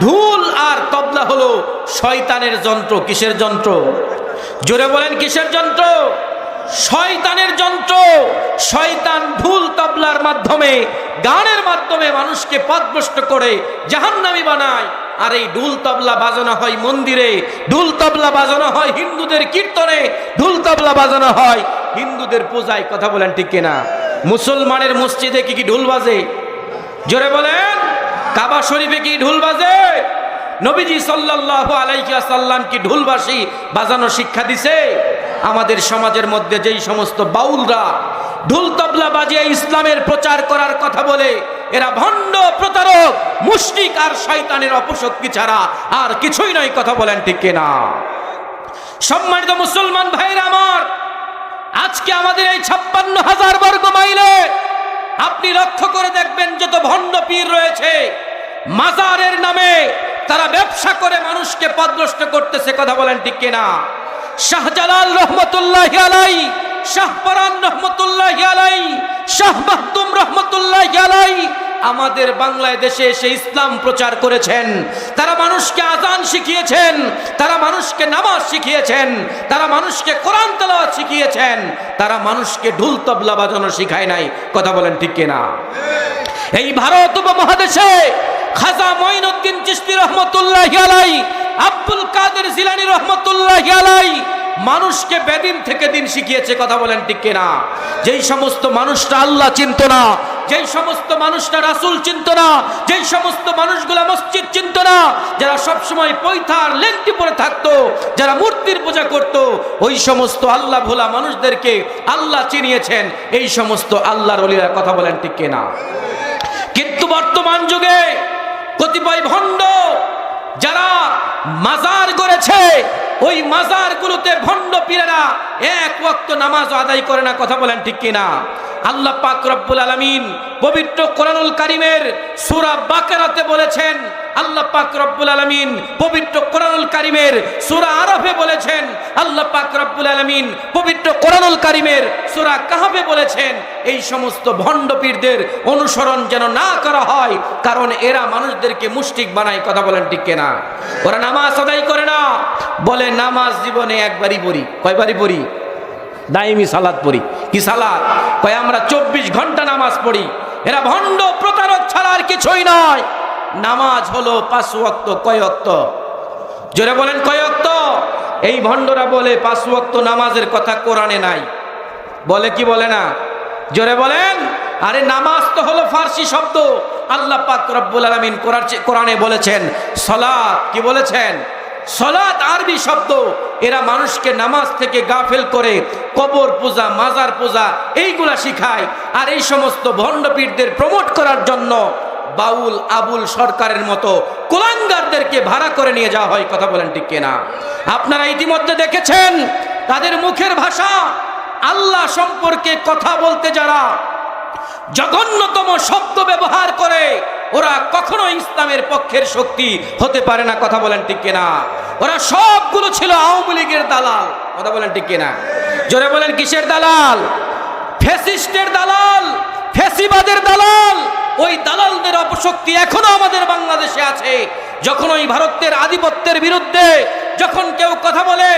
ঢোল আর তবলা হলো শয়তানের যন্ত্র। কিসের যন্ত্র? জোরে বলেন কিসের যন্ত্র? শয়তানের যন্ত্র। শয়তান ঢোল তবলার মাধ্যমে, গানের মাধ্যমে মানুষকে পথভ্রষ্ট করে জাহান্নামী বানায়। আর এই ঢোল তবলা বাজানো হয় মন্দিরে, ঢোল তবলা বাজানো হয় হিন্দুদের কীর্তনে, ঢোল তবলা বাজানো হয় হিন্দুদের পূজায়। কথা বলেন ঠিক কিনা? মুসলমানের মসজিদে কি ঢোল বাজে? জোরে বলেন। কাবা শরীফে কি ঢোল বাজে? নবীজি সাল্লাল্লাহু আলাইহি ওয়াসাল্লাম কি ঢোলবাসী বাজানো শিক্ষা দিছে? আমাদের সমাজের মধ্যে যেই সমস্ত বাউলরা ঢোল তবলা বাজিয়ে ইসলামের প্রচার করার কথা বলে, এরা ভণ্ড, প্রতারক, মুশরিক আর শয়তানের অপশক্তি ছাড়া আর কিছুই নয়। কথা বলেন ঠিক কিনা? সম্মানিত মুসলমান ভাইরা আমার, আজকে আমাদের এই 56,000 বর্গ মাইলে আপনি লক্ষ্য করে দেখবেন যত ভণ্ড পীর রয়েছে, মাজারের নামে তারা ব্যবসা করে মানুষকে পথভ্রষ্ট করতেছে। কথা বলেন ঠিক কিনা? শাহজালাল রহমতুল্লাহি আলাইহি, শাহপরান রহমতুল্লাহি আলাইহি, শাহ মাহতুম রহমতুল্লাহি আলাইহি আমাদের বাংলাদেশে এসে ইসলাম প্রচার করেছেন। তারা মানুষকে আযান শিখিয়েছেন, তারা মানুষকে নামাজ শিখিয়েছেন, তারা মানুষকে কোরআন তেলাওয়াত শিখিয়েছেন, তারা মানুষকে ঢোল তবলা বাজানো শিখায় নাই। কথা বলেন ঠিক কিনা? এই ভারত উপমহাদেশে খাজা মঈনুদ্দিন চিশতি রহমতুল্লাহি আলাইহি, আব্দুল কাদের জিলানী রহমতুল্লাহি আলাইহি মানুষকে বেদিন থেকে দিন শিখিয়েছে। কথা বলেন ঠিক কিনা? যেই সমস্ত মানুষরা আল্লাহ চিনত না, যেই সমস্ত মানুষরা রাসূল চিনত না, যেই সমস্ত মানুষগুলা মসজিদ চিনত না, যারা সবসময় পৈথার লেংটি পরে থাকতো, যারা মূর্তির পূজা করত, ওই সমস্ত আল্লাহ ভোলা মানুষদেরকে আল্লাহ চিনিয়েছেন। এই সমস্ত আল্লাহর ওলিরা। কথা বলেন ঠিক কিনা? কিন্তু বর্তমান যুগে কতিপয় ভণ্ড যারা মাজার গড়েছে, ওই মাজারগুলোতে ভণ্ড পীরেরা এক ওয়াক্ত নামাজ আদায় করে না। কথা বলেন ঠিক কিনা? আল্লাহ পাক রব্বুল আলামিন পবিত্র কোরআনুল কারীমের সূরা বাকারাতে বলেছেন, আল্লাহ পাক রব্বুল আলামিন পবিত্র কোরআনুল কারীমের সূরা আরাফে বলেছেন, আল্লাহ পাক রব্বুল আলামিন পবিত্র কোরআনুল কারীমের সূরা কাহফে বলেছেন, এই সমস্ত ভণ্ড পীরদের অনুসরণ যেন না করা হয়, কারণ এরা মানুষদেরকে মুশরিক বানায়। কথা বলেন ঠিক কিনা? ওরা নামাজ আদায় করে না, বলে নামাজ জীবনে একবারই পড়ি। কয়বারই পড়ি? দাইমি সালাত পড়ি। কি সালাত? কয় আমরা 24 ঘন্টা নামাজ পড়ি। এরা ভণ্ড, প্রতারক ছাড়া আর কিছুই নয়। নামাজ হলো 5 ওয়াক্ত। কয় ওয়াক্ত? জোরে বলেন কয় ওয়াক্ত? এই ভণ্ডরা বলে 5 ওয়াক্ত নামাজের কথা কোরআনে নাই। বলে কি বলে না? জোরে বলেন। আরে নামাজ তো হলো ফার্সি শব্দ। আল্লাহ পাক রব্বুল আলামিন কোরআনে বলেছেন সালাত। কি বলেছেন? সালাত আরবি শব্দ। এরা মানুষকে নামাজ থেকে গাফেল করে কবর পূজা, মাজার পূজা এইগুলা শিখায়। আর এই সমস্ত ভণ্ড পীরদের প্রমোট করার জন্য বাউল আবুল সরকারের মতো কুলাঙ্গারদেরকে ভাড়া করে নিয়ে যাওয়া হয়। কথা বলেন ঠিক কিনা? আপনারা ইতিমধ্যে দেখেছেন তাদের মুখের ভাষা। আল্লাহ সম্পর্কে কথা বলতে যারা জঘন্যতম শব্দ ব্যবহার করে, ওরা কখনো ইসলামের পক্ষের শক্তি হতে পারে না। কথা বলেন ঠিক কিনা? ওরা সবগুলো ছিল আওয়ামী লীগের দালাল। কথা বলেন ঠিক কিনা? জোরে বলেন কিসের দালাল? ফ্যাসিস্টের দালাল, ফ্যাসিবাদের দালাল। ওই দালালদের অপশক্তি এখনো আমাদের বাংলাদেশে আছে। যখন ওই ভারতের আধিপত্যের বিরুদ্ধে যখন কেউ কথা বলে,